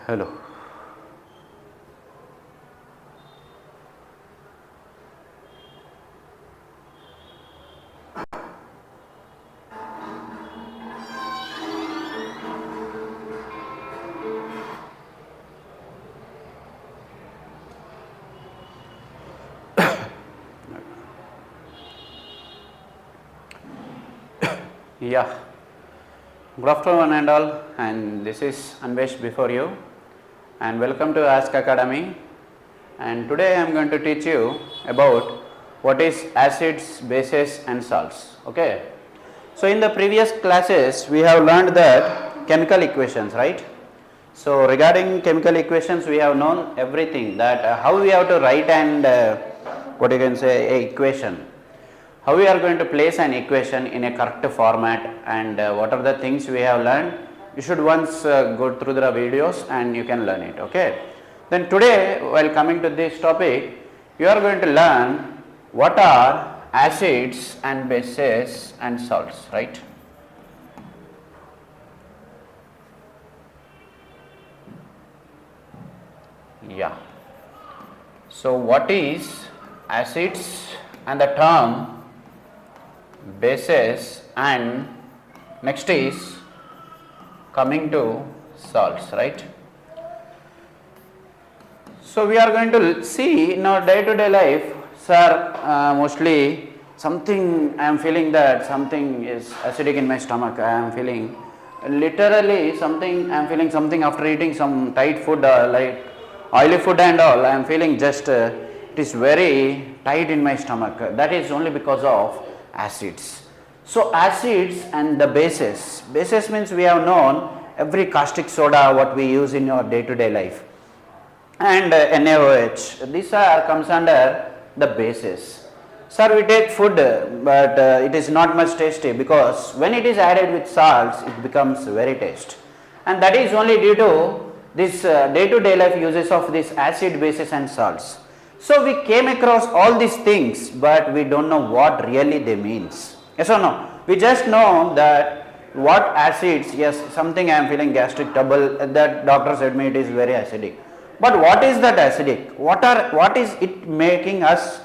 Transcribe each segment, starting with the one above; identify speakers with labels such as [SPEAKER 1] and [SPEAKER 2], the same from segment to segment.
[SPEAKER 1] Hello. Yeah, good afternoon and all, and this is Anvesh before you, and welcome to Ask Academy. And today I am going to teach you about what is acids, bases and salts. Okay. So in the previous classes we have learned that chemical equations, right? So regarding chemical equations we have known everything, that how we have to write and what you can say a equation, how we are going to place an equation in a correct format, and what are the things we have learned. You should once go through the videos and you can learn it. Okay. Then today, while coming to this topic, you are going to learn what are acids and bases and salts, right? Yeah. So what is acids and the term bases, and next is coming to salts, right? So we are going to see in our day to day life, sir, mostly something I am feeling that something is acidic in my stomach. I am feeling literally something, I am feeling something after eating some tight food like oily food and all. I am feeling just it is very tight in my stomach. That is only because of acids. So acids and the bases. Bases means we have known every caustic soda what we use in our day to day life, and NaOH. These are comes under the bases. Sir, we take food, but it is not much tasty, because when it is added with salts it becomes very tasty, and that is only due to this day to day life uses of this acid, bases and salts. So we came across all these things, but we don't know what really they means. Yes or no? We just know that what acids, yes, something I am feeling gastric trouble, that doctor said me it is very acidic. But what is that acidic? What is it making us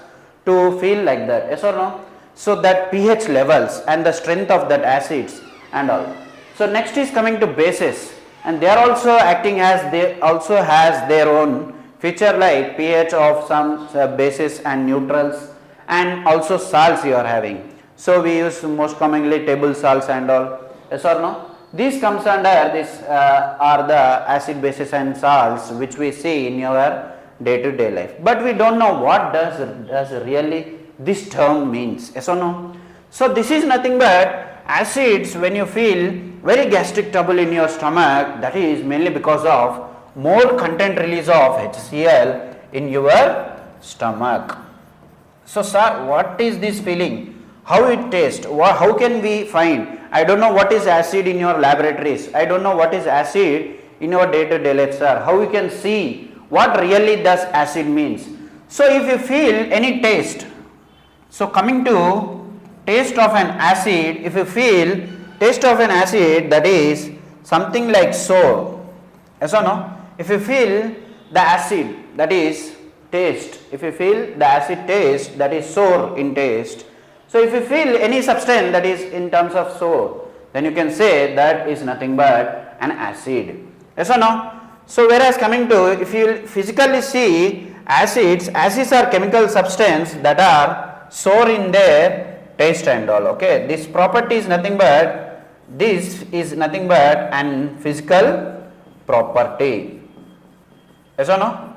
[SPEAKER 1] to feel like that? Yes or no? So that pH levels and the strength of that acids and all. So next is coming to bases, and they are also acting as, they also has their own feature like pH of some bases and neutrals, and also salts you are having. So we use most commonly table salts and all. Yes or no? These comes under this are the acid, bases and salts which we see in your day to day life. But we don't know what does really this term means. Yes or no? So this is nothing but acids. When you feel very gastric trouble in your stomach, that is mainly because of more content release of HCl in your stomach. So sir, what is this feeling? How it tastes? How can we find? I don't know what is acid in your laboratories. I don't know what is acid in your day to day life, sir. How we can see what really does acid means? So if you feel any taste, so coming to taste of an acid, if you feel taste of an acid, that is something like sour. Yes or no? If you feel the acid, that is taste. If you feel the acid taste, that is sour in taste. So if you feel any substance that is in terms of sour, then you can say that is nothing but an acid. Yes or no? So whereas coming to, if you physically see acids are chemical substance that are sour in their taste and all. Okay, this property is nothing but, this is nothing but an physical property. Yes or no?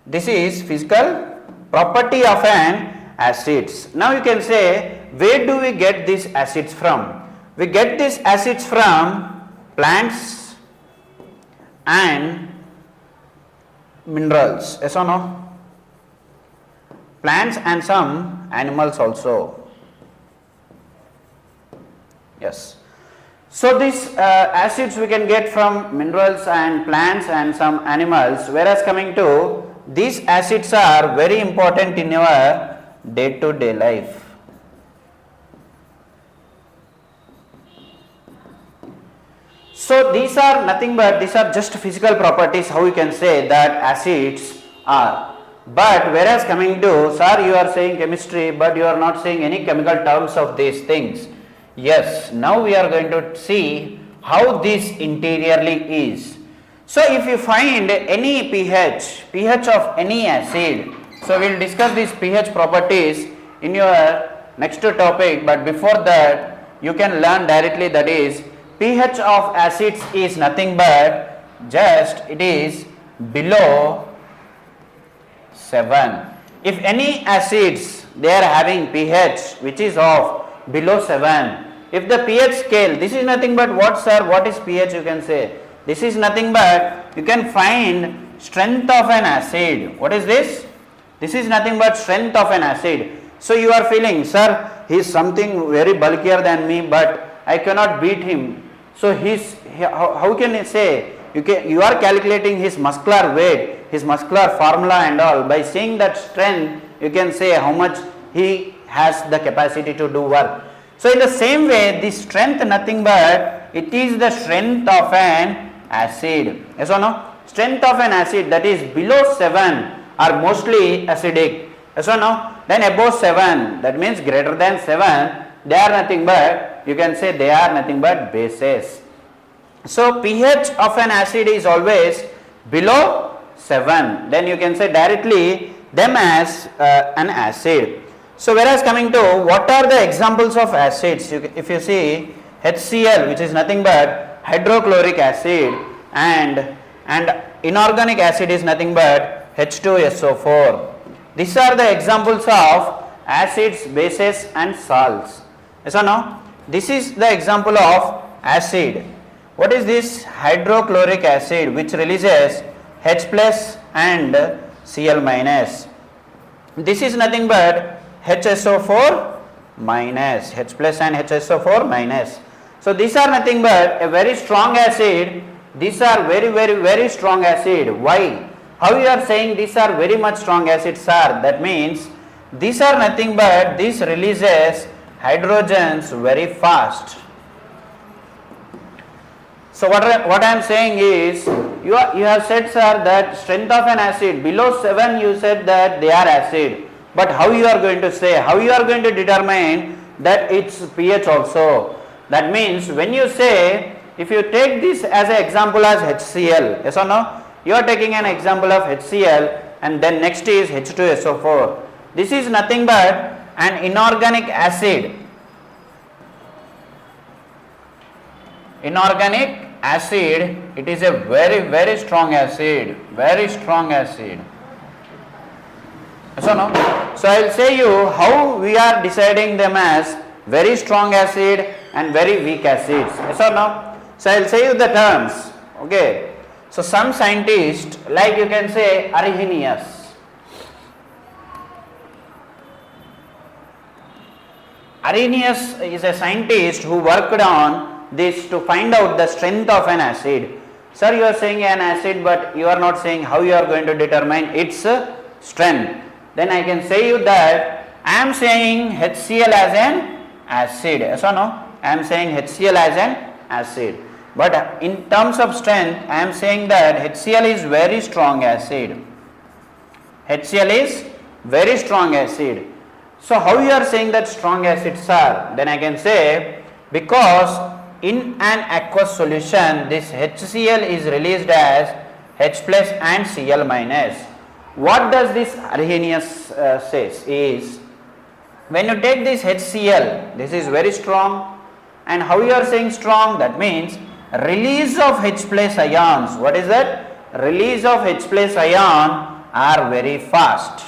[SPEAKER 1] This is physical property of an acids. Now you can say, where do we get these acids from? We get these acids from plants and minerals. Yes or no? Plants and some animals also. Yes. So these acids we can get from minerals and plants and some animals, whereas coming to these acids are very important in your day to day life. So these are nothing but these are just physical properties how you can say that acids are. But whereas coming to, sir, you are saying chemistry but you are not saying any chemical terms of these things. Yes, now we are going to see how this interiorly is. So if you find any pH of any acid, so we will discuss these pH properties in your next topic, but before that you can learn directly, that is pH of acids is nothing but just it is below 7. If any acids they are having pH which is of below 7, if the pH scale, this is nothing but what, sir, what is pH you can say? This is nothing but you can find strength of an acid. What is this? This is nothing but strength of an acid. So you are feeling, sir, he is something very bulkier than me but I cannot beat him. So how can you say, you are calculating his muscular weight, his muscular formula and all. By seeing that strength you can say how much he has the capacity to do work. So in the same way, this strength nothing but it is the strength of an acid. Yes or no? Strength of an acid that is below 7 are mostly acidic. Yes or no? Then above 7, that means greater than 7, they are nothing but, you can say they are nothing but bases. So pH of an acid is always below 7, then you can say directly them as an acid. So whereas coming to what are the examples of acids, if you see HCl, which is nothing but hydrochloric acid, and inorganic acid is nothing but H2SO4. These are the examples of acids, bases and salts. Yes or no? This is the example of acid. What is this? Hydrochloric acid, which releases H plus and Cl minus. This is nothing but HSO4 minus, H plus and HSO4 minus. So these are nothing but a very strong acid. These are very strong acid. Why? How you are saying these are very much strong acids, sir? That means these are nothing but this releases hydrogens very fast. So what I am saying is, you have said, sir, that strength of an acid below 7, you said that they are acid. But how you are going to say, how you are going to determine that its pH also? That means when you say, if you take this as an example as HCl, yes or no? You are taking an example of HCl and then next is H2SO4. This is nothing but an inorganic acid. Inorganic acid, it is a very strong acid, very strong acid. So no, so I will say you how we are deciding them as very strong acid and very weak acids. Yes or no? So I will say you the terms. Okay. So some scientist, like you can say Arrhenius. Arrhenius is a scientist who worked on this to find out the strength of an acid. Sir, you are saying an acid, but you are not saying how you are going to determine its strength. Then I can say you that I am saying HCl as an acid. Yes or no? I am saying HCl as an acid. But in terms of strength, I am saying that HCl is very strong acid. HCl is very strong acid. So how you are saying that strong acids are? Then I can say because in an aqueous solution, this HCl is released as H plus and Cl minus. What does this Arrhenius says is, when you take this HCl, this is very strong, and how you are saying strong? That means release of H plus ions. What is that? Release of H plus ion are very fast.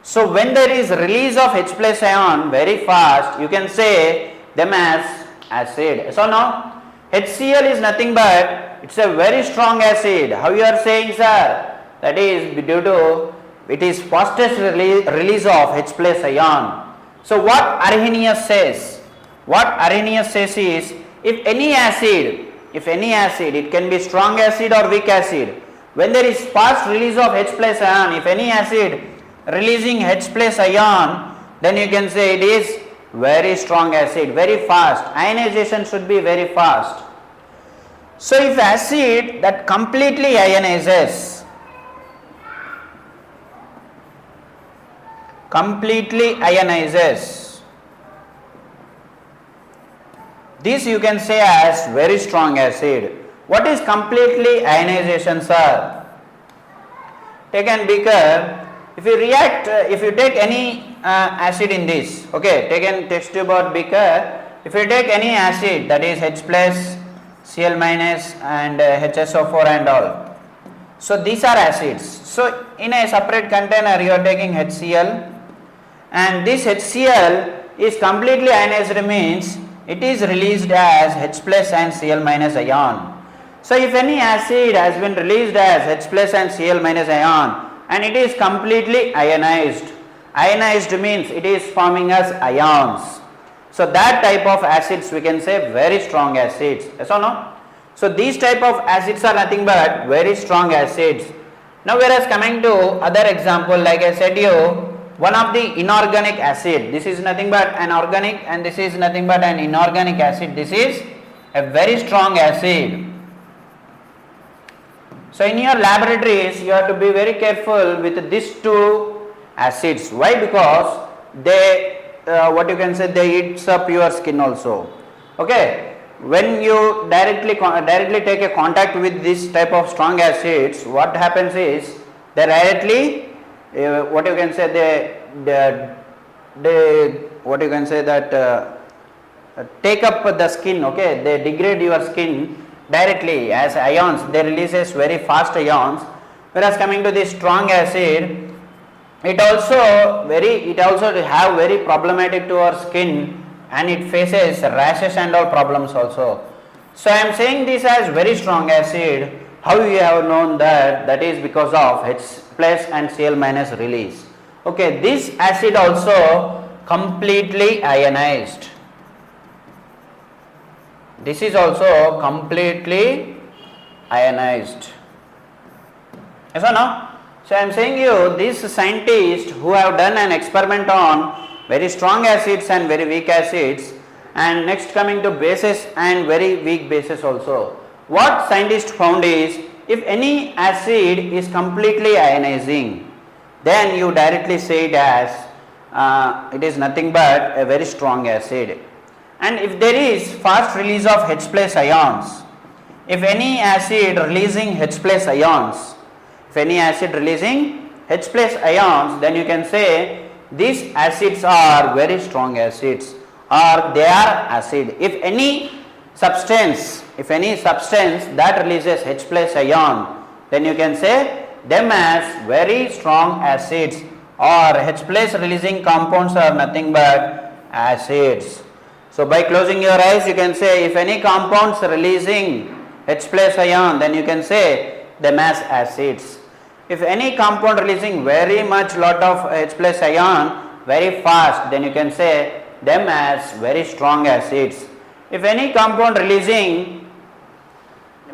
[SPEAKER 1] So when there is release of H plus ion very fast, you can say them as acid. So now HCl is nothing but it's a very strong acid. How you are saying, sir? That is due to it is fastest release of H plus ion. So what Arrhenius says? What Arrhenius says is, if any acid, it can be strong acid or weak acid. When there is fast release of H plus ion, if any acid releasing H plus ion, then you can say it is very strong acid, very fast. Ionization should be very fast. So if acid that completely ionizes, this you can say as very strong acid. What is completely ionization, sir? Take a beaker. If you react, if you take any acid in this, okay, take a test tube or beaker. If you take any acid, that is H plus, Cl minus and HSO4 and all. So these are acids. So in a separate container you are taking HCl, and this HCl is completely ionized, means it is released as H plus and Cl minus ion. So if any acid has been released as H plus and Cl minus ion and it is completely ionized, ionized means it is forming as ions. So that type of acids we can say very strong acids, yes or no? So these type of acids are nothing but very strong acids. Now whereas coming to other example, like I said you, one of the inorganic acid, this is nothing but an organic and this is nothing but an inorganic acid, this is a very strong acid. So in your laboratories you have to be very careful with these two acids. Why? Because they what you can say, they eats up your skin also. Okay, when you directly take a contact with this type of strong acids, what happens is they directly what you can say, they what you can say that take up the skin. Okay, they degrade your skin directly as ions. They releases very fast ions. Whereas coming to this strong acid, it also have very problematic to our skin and it faces rashes and all problems also. So I am saying this as very strong acid. How you have known that? That is because of H plus and Cl minus release. Okay, this acid also completely ionized. This is also completely ionized. Yes or no? So I am saying you, these scientists who have done an experiment on very strong acids and very weak acids, and next coming to bases and very weak bases also. What scientists found is, if any acid is completely ionizing, then you directly say it as it is nothing but a very strong acid. And if there is fast release of H plus ions, if any acid releasing H plus ions, then you can say these acids are very strong acids or they are acid. If any substance that releases H plus ion, then you can say them as very strong acids, or H plus releasing compounds are nothing but acids. So by closing your eyes you can say if any compounds releasing H plus ion, then you can say them as acids. If any compound releasing very much lot of H plus ion very fast, then you can say them as very strong acids. If any compound releasing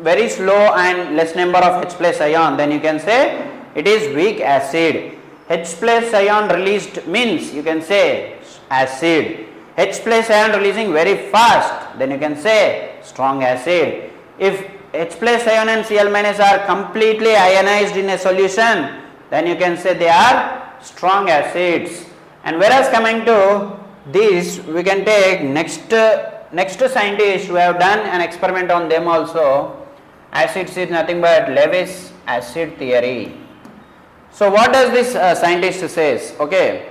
[SPEAKER 1] very slow and less number of H plus ion, then you can say it is weak acid. H plus ion released means you can say acid. H plus ion releasing very fast, then you can say strong acid. If H plus ion and Cl minus are completely ionized in a solution, then you can say they are strong acids. And whereas coming to this, we can take next scientists who have done an experiment on them also. Acids is nothing but Lewis acid theory. So what does this scientist says? Okay,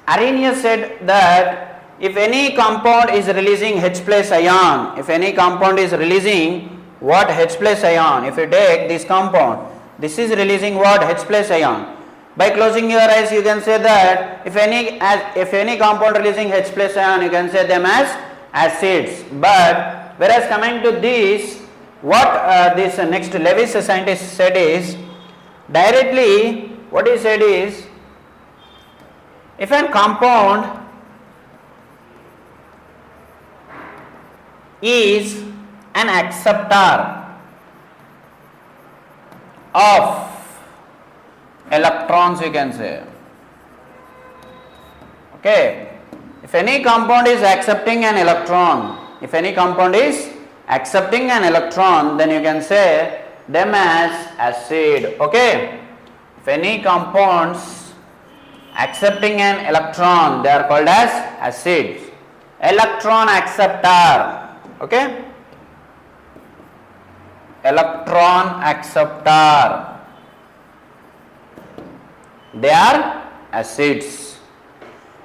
[SPEAKER 1] Arrhenius said that if any compound is releasing H plus ion, if any compound is releasing what H plus ion, if you take this compound, this is releasing what H plus ion. By closing your eyes you can say that if any compound releasing H plus ion, you can say them as acids. But whereas coming to this, what this next Lewis scientist said is, directly what he said is, if a compound is an acceptor of electrons, you can say, okay, If any compound is accepting an electron, if any compound is accepting an electron, then you can say them as acid. Okay. If any compounds accepting an electron, they are called as acids. Electron acceptor. Okay. Electron acceptor, they are acids.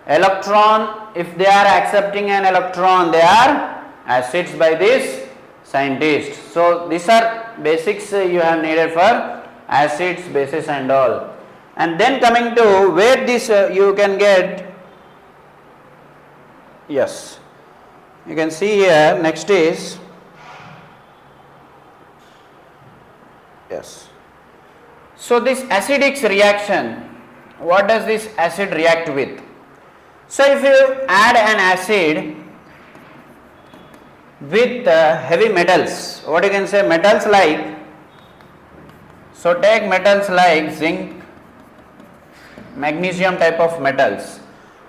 [SPEAKER 1] Electron, if they are accepting an electron, they are acids by this scientist. So these are basics you have needed for acids, bases and all. And then coming to where this you can get, yes, you can see here next is, yes. So this acidic reaction, what does this acid react with? So if you add an acid with heavy metals, what you can say, metals like, so take metals like zinc, magnesium type of metals.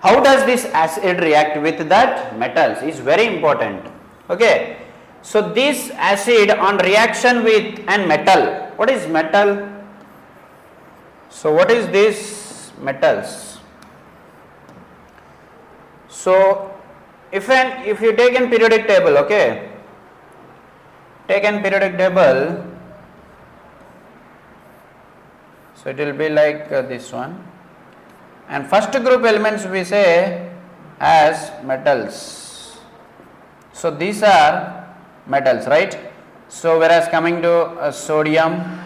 [SPEAKER 1] How does this acid react with that metals is very important. Okay. So this acid on reaction with an metal, what is metal? So what is this metals? So if you take an periodic table, okay, take an periodic table, so it will be like this one, and first group elements we say as metals. So these are metals, right? So whereas coming to sodium,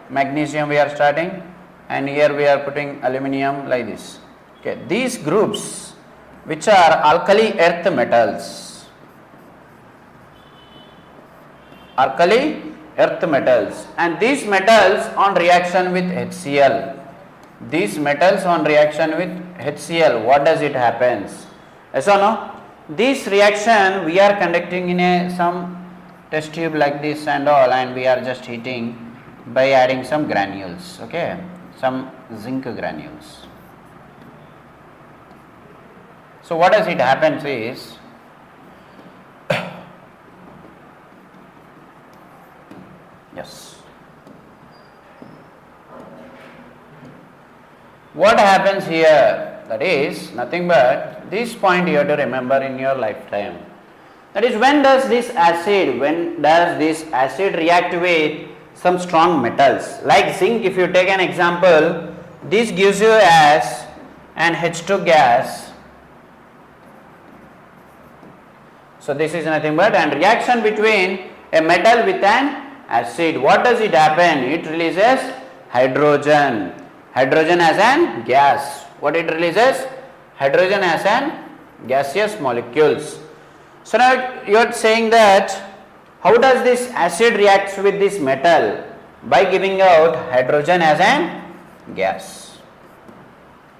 [SPEAKER 1] magnesium we are starting, and here we are putting aluminum like this. Okay, these groups which are alkali earth metals, alkali earth metals, and these metals on reaction with HCl, these metals on reaction with HCl, what does it happens? Yes or no? This reaction we are conducting in a some test tube like this and all, and we are just heating by adding some granules, okay, some zinc granules. So what does it happens is, yes, what happens here, that is nothing but this point you have to remember in your lifetime. That is, when does this acid react with some strong metals like zinc? If you take an example, this gives you as an H2 gas. So this is nothing but an reaction between a metal with an acid. What does it happen? It releases hydrogen. Hydrogen as an gas. What it releases? Hydrogen as an gaseous molecules. So now you are saying that how does this acid reacts with this metal? By giving out hydrogen as an gas.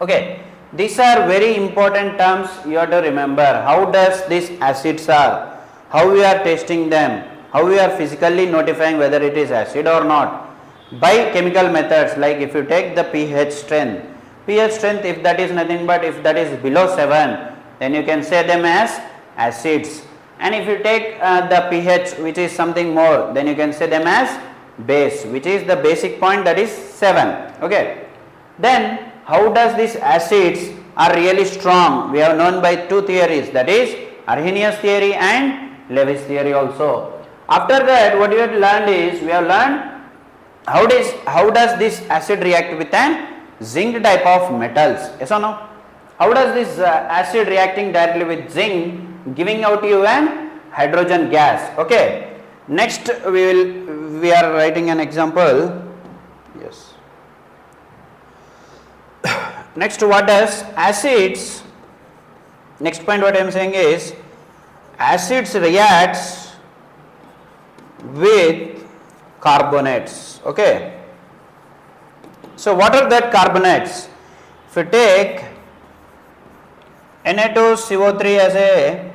[SPEAKER 1] Okay, these are very important terms you have to remember. How does these acids are? How we are testing them? How we are physically notifying whether it is acid or not? By chemical methods, like if you take the pH strength, if that is nothing but if that is below 7, then you can say them as acids, and if you take the pH which is something more, then you can say them as base, which is the basic point, that is 7. Okay. Then how does these acids are really strong? We have known by two theories, that is Arrhenius theory and Lewis theory also. After that, what we have learned is, we have learned how does this acid react with an zinc type of metals. Yes or no? How does this acid reacting directly with zinc giving out you an hydrogen gas? Okay. Next we are writing an example. Yes. Next, what does acids, next point what I am saying is, acids reacts with carbonates. Okay. So what are that carbonates? If you take Na2CO3 as a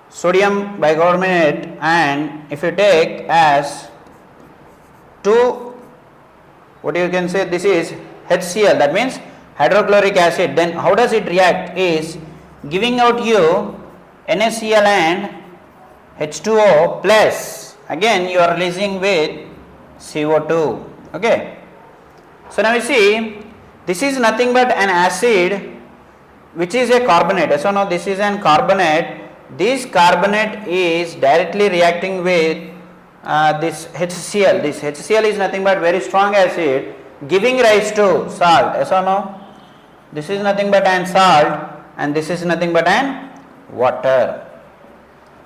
[SPEAKER 1] sodium bicarbonate, and if you take as 2, what you can say, this is HCl, that means hydrochloric acid, then how does it react is, giving out you NaCl and H2O plus, again you are releasing with CO2. Okay. So now you see, this is nothing but an acid which is a carbonate. So now this is an carbonate. This carbonate is directly reacting with this HCl. This HCl is nothing but very strong acid giving rise to salt. Yes or no? This is nothing but an salt and this is nothing but an water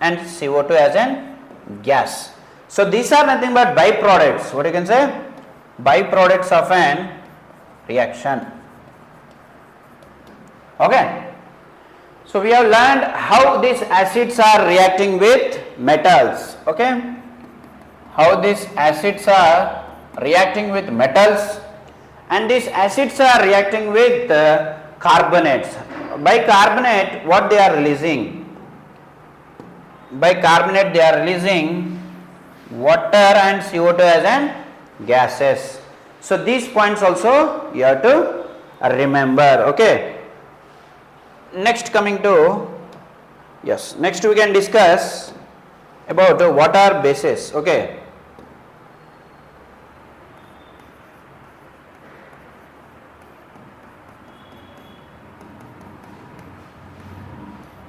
[SPEAKER 1] and CO2 as an gas. So these are nothing but byproducts. What you can say? Byproducts of an reaction. Okay. So we have learned how these acids are reacting with metals. Okay. How these acids are reacting with metals and these acids are reacting with carbonates. By carbonate, what they are releasing? By carbonate they are releasing water and CO2 as an gases. So these points also you have to remember. Okay. Next coming to, yes, next we can discuss about what are bases. Okay.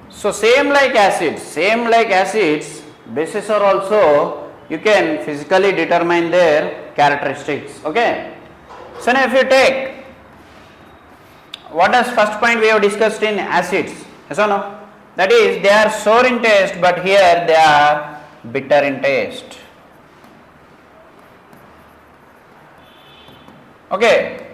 [SPEAKER 1] So same like acids, bases are also you can physically determine their characteristics. Okay. So now if you take, what is first point we have discussed in acids? Yes or no? That is, they are sour in taste, but here they are bitter in taste. Okay.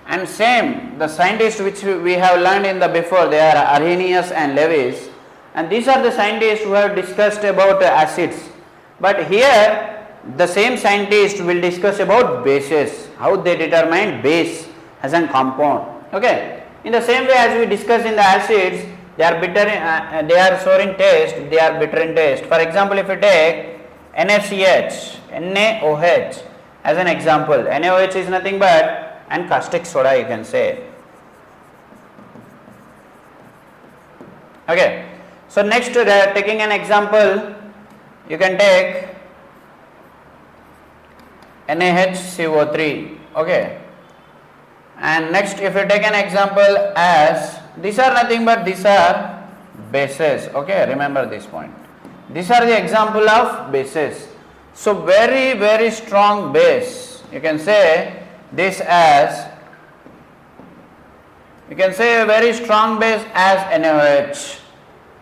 [SPEAKER 1] And same, the scientists which we have learned in the before, they are Arrhenius and Lewis, and these are the scientists who have discussed about acids. But here the same scientist will discuss about bases, how they determine base as a compound. Okay. In the same way as we discussed in the acids, they are bitter, they are sour in taste, they are bitter in taste. For example, if you take NaCH, NaOH as an example, NaOH is nothing but and caustic soda, you can say. Okay. So next, taking an example, you can take NaHCO3. Okay. And next, if you take an example as, these are nothing but these are bases. Okay, remember this point. These are the example of bases. So very, very strong base. You can say this as, you can say a very strong base as NaOH.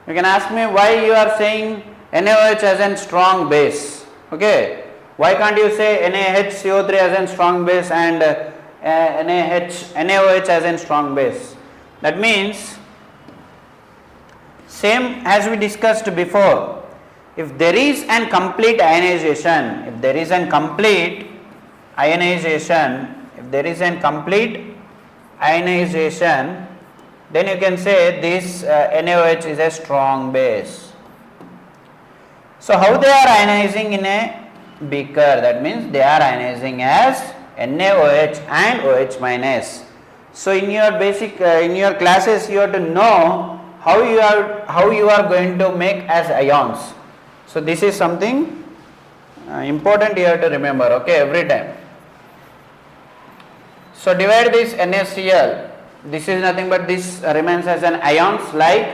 [SPEAKER 1] You can ask me why you are saying NaOH as a strong base. Okay, why can't you say NaHCO3 as a strong base and NaOH as a strong base? That means same as we discussed before, if there is an complete ionization, if there is a complete ionization, then you can say this NaOH is a strong base. So how they are ionizing in a beaker? That means they are ionizing as NaOH and OH minus. So in your basic in your classes you have to know how you are going to make as ions. So this is something important you have to remember. Okay, every time. So divide this NaCl. This is nothing but this remains as an ions like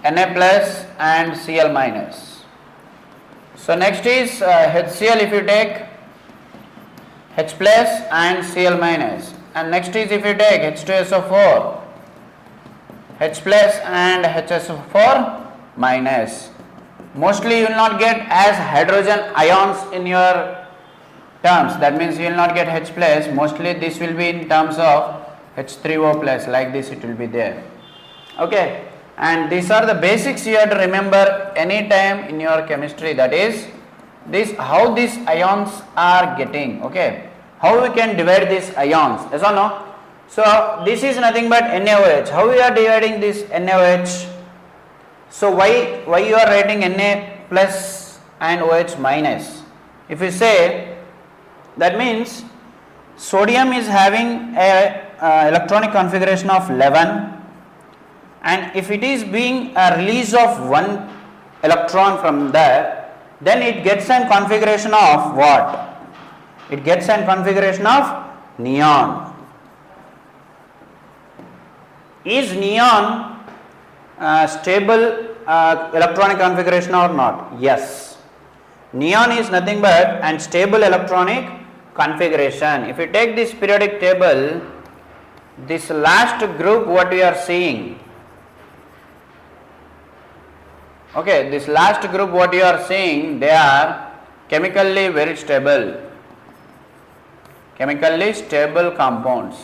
[SPEAKER 1] Na plus and Cl minus. So next is HCl. If you take H plus and Cl minus, and next is if you take H2SO4, H plus and HSO4 minus. Mostly you will not get as hydrogen ions in your terms. That means you will not get H plus. Mostly this will be in terms of H3O plus, like this it will be there. Okay, and these are the basics you have to remember any time in your chemistry. That is, this how these ions are getting. Okay, how we can divide these ions? Yes or no? So this is nothing but NaOH. How we are dividing this NaOH? So why you are writing Na plus and OH minus? If you say, that means sodium is having a electronic configuration of 11 and if it is being a release of one electron from there, then it gets a configuration of what? It gets a configuration of neon. Is neon stable electronic configuration or not? Yes. Neon is nothing but an stable electronic configuration. If you take this periodic table, this last group what we are seeing, okay, this last group what you are seeing, they are chemically very stable, chemically stable compounds.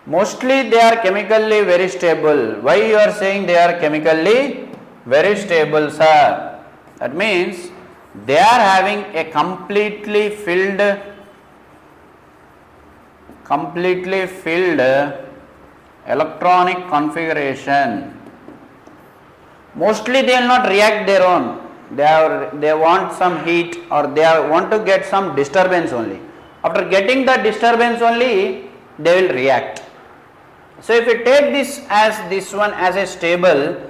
[SPEAKER 1] Mostly they are chemically very stable. Why you are saying they are chemically very stable, sir? That means they are having a completely filled electronic configuration. Mostly they will not react their own. They want some heat, or they want to get some disturbance only. After getting the disturbance only, they will react. So if you take this as this one as a stable,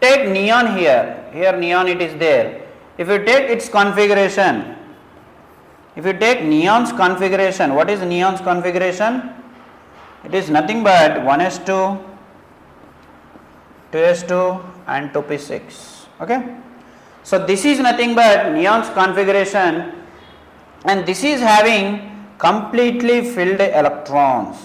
[SPEAKER 1] take neon here. Here neon it is there. If you take its configuration, if you take neon's configuration, what is neon's configuration? It is nothing but 1s2, 2s2 and 2p6. Okay. So this is nothing but neon's configuration, and this is having completely filled electrons.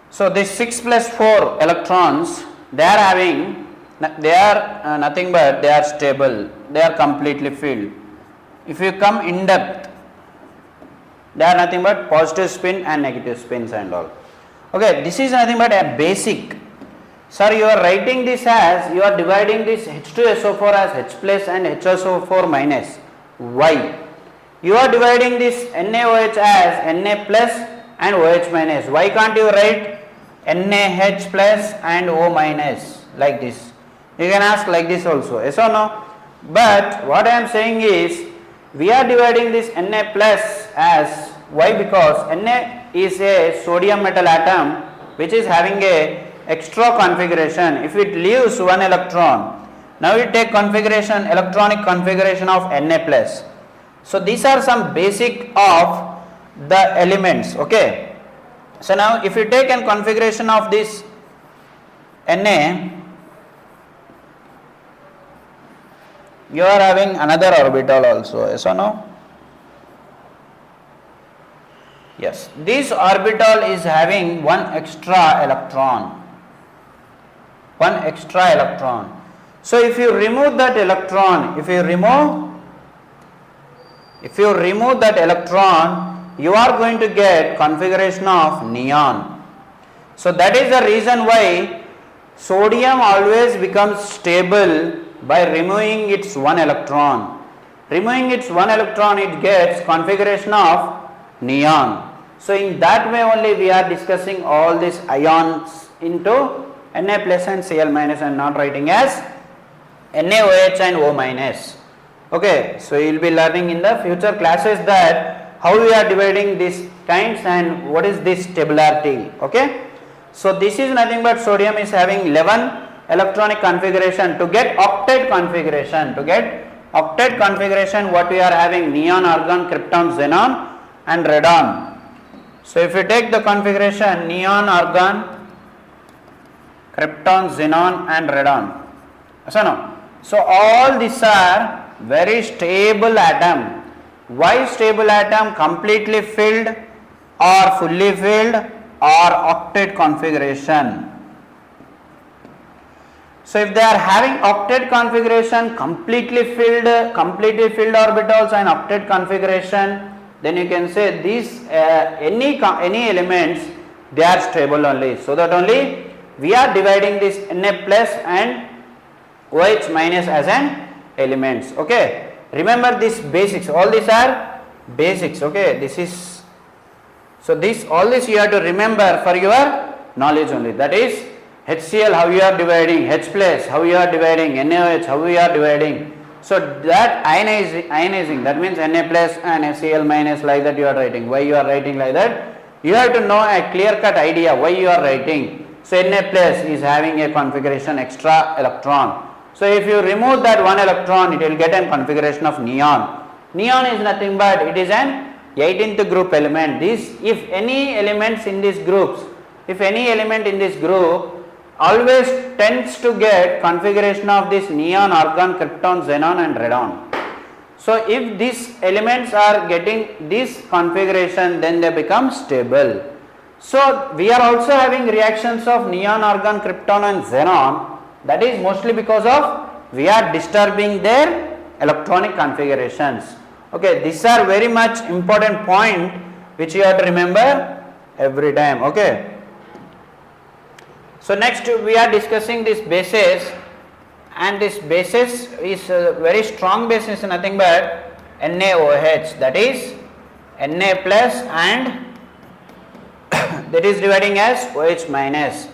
[SPEAKER 1] So this 6 plus 4 electrons, they are having, they are nothing but they are stable, they are completely filled. If you come in depth, they are nothing but positive spin and negative spins and all. Okay, this is nothing but a basic. Sir, you are writing this as, you are dividing this H2SO4 as H plus and HSO4 minus. Why? You are dividing this NaOH as Na plus and OH minus. Why can't you write NaH plus and O minus like this? You can ask like this also, yes or no? But what I am saying is, we are dividing this Na plus as, why? Because Na is a sodium metal atom which is having a extra configuration. If it leaves one electron, now we take configuration, electronic configuration of Na plus. So these are some basic of the elements, okay. So now if you take a configuration of this Na, you are having another orbital also, yes or no? Yes, this orbital is having one extra electron. So if you remove that electron, if you remove that electron, you are going to get configuration of neon. So that is the reason why sodium always becomes stable by removing its one electron. Removing its one electron, it gets configuration of neon. So in that way only we are discussing all these ions into Na plus and Cl minus, and not writing as NaOH and O minus. Okay, so you will be learning in the future classes that how we are dividing these kinds and what is this stability. Okay, so this is nothing but sodium is having 11 electronic configuration. To get octet configuration, what we are having, neon, argon, krypton, xenon and radon. So if you take the configuration neon, argon, krypton, xenon and radon, so no, so all these are very stable atom. Why stable atom? Completely filled or fully filled or octet configuration. So if they are having octet configuration, completely filled orbitals and octet configuration, then you can say these any elements, they are stable only. So that only we are dividing this Na plus and OH minus as an elements. Okay, remember this basics, all these are basics. Okay, this is, so this, all this you have to remember for your knowledge only. That is HCl, how you are dividing, H plus, how you are dividing, NaOH, how you are dividing. So that ionizing, that means Na plus and Cl minus, like that you are writing. Why you are writing like that? You have to know a clear cut idea why you are writing. So Na plus is having a configuration extra electron. So if you remove that one electron, it will get a configuration of neon. Neon is nothing but it is an 18th group element. This, if any elements in these groups, if any element in this group always tends to get configuration of this neon, argon, krypton, xenon and radon. So if these elements are getting this configuration, then they become stable. So we are also having reactions of neon, argon, krypton and xenon. That is mostly because of we are disturbing their electronic configurations. Okay, these are very much important point which you have to remember every time. Okay. So next we are discussing this bases, and this basis is a very strong base, is nothing but NaOH, that is Na plus and that is dividing as OH minus.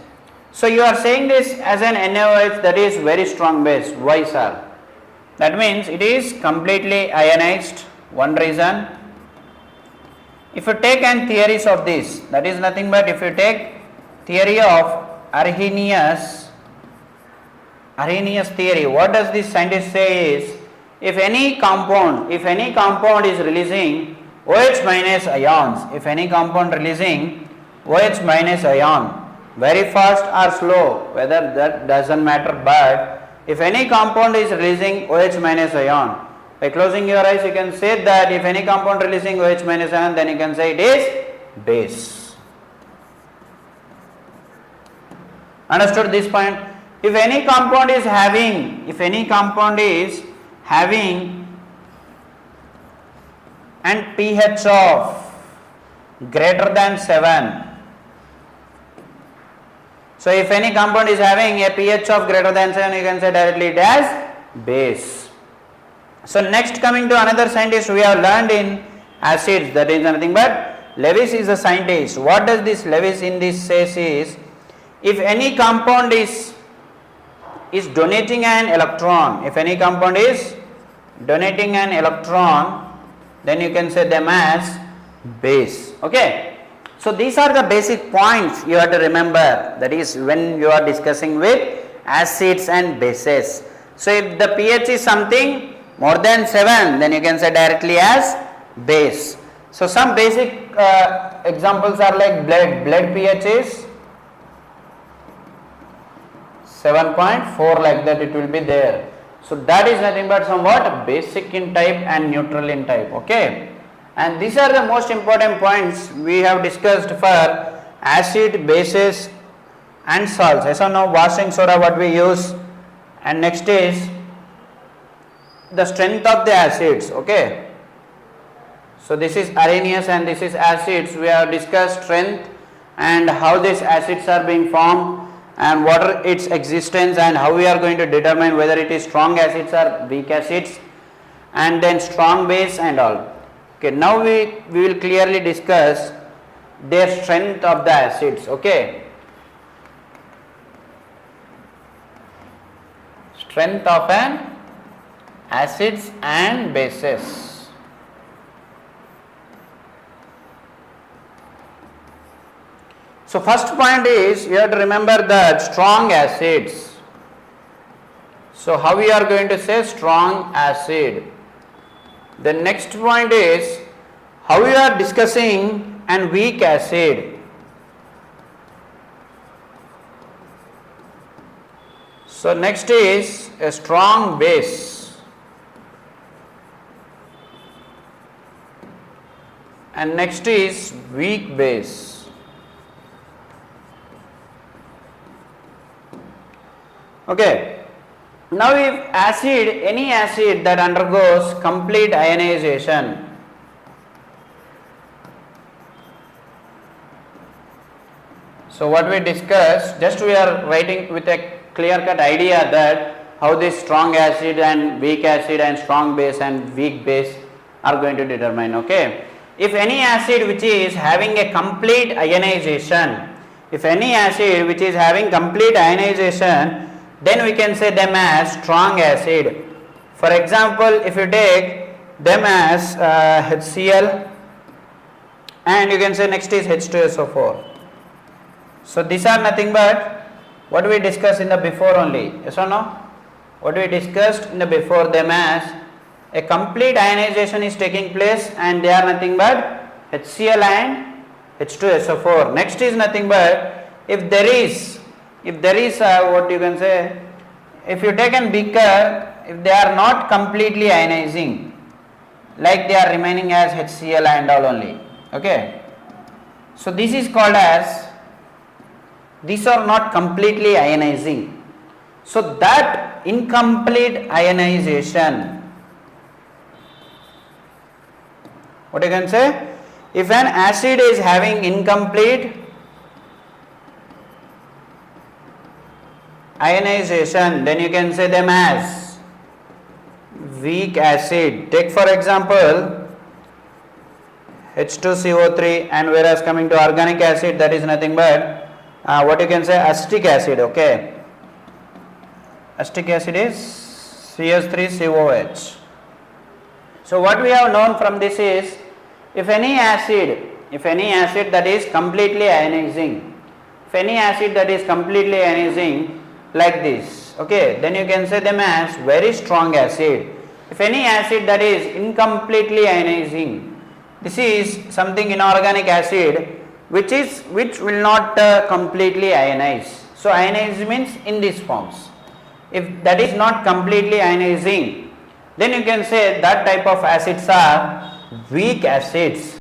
[SPEAKER 1] So you are saying this as an NaOH, that is very strong base. Why, sir? That means it is completely ionized. One reason, if you take an theories of this, that is nothing but if you take theory of Arrhenius theory, what does this scientist say is, if any compound is releasing OH minus ions, if any compound releasing OH minus ion, very fast or slow, whether that doesn't matter, but if any compound is releasing OH minus ion, by closing your eyes you can say that if any compound releasing OH minus ion, then you can say it is base. Understood this point? If any compound is having and pH of greater than 7, so if any compound is having a pH of greater than 7, you can say directly it as base. So next, coming to another scientist we have learned in acids, that is nothing but Lewis is a scientist. What does this Lewis in this says is, if any compound is donating an electron, if any compound is donating an electron, then you can say them as base. Okay. So these are the basic points you have to remember, that is when you are discussing with acids and bases. So if the pH is something more than 7, then you can say directly as base. So some basic examples are like blood pH is 7.4, like that it will be there. So that is nothing but somewhat basic in type and neutral in type. Okay. And these are the most important points we have discussed for acid, bases and salts. Yes or no? Washing soda what we use, and next is the strength of the acids. Okay. So this is Arrhenius and this is acids. We have discussed strength and how these acids are being formed and what are its existence and how we are going to determine whether it is strong acids or weak acids, and then strong base and all. Okay, now we will clearly discuss their strength of the acids. Okay, strength of an acids and bases. So first point is, you have to remember that strong acids. So how we are going to say strong acid. The next point is how we are discussing an weak acid. So next is a strong base. And next is weak base. Okay. Now if acid, any acid that undergoes complete ionization, so what we discussed, just we are writing with a clear cut idea that how this strong acid and weak acid and strong base and weak base are going to determine. Okay. If any acid which is having a complete ionization, if any acid which is having complete ionization, then we can say them as strong acid. For example, if you take them as HCl, and you can say next is H2SO4. So these are nothing but what we discussed in the before only, yes or no? What we discussed in the before, them as a complete ionization is taking place and they are nothing but HCl and H2SO4. Next is nothing but if there is what you can say, if you take a beaker, if they are not completely ionizing, like they are remaining as HCl and all only, okay. So this is called as, these are not completely ionizing. So that incomplete ionization, what you can say, if an acid is having incomplete ionization, then you can say them as weak acid. Take for example H2CO3, and whereas coming to organic acid, that is nothing but what you can say, acetic acid, okay. Acetic acid is CH3COH. So what we have known from this is, if any acid that is completely ionizing, like this, okay, then you can say them as very strong acid. If any acid that is incompletely ionizing, this is something inorganic acid which will not completely ionize. So ionize means in these forms. If that is not completely ionizing, then you can say that type of acids are weak acids.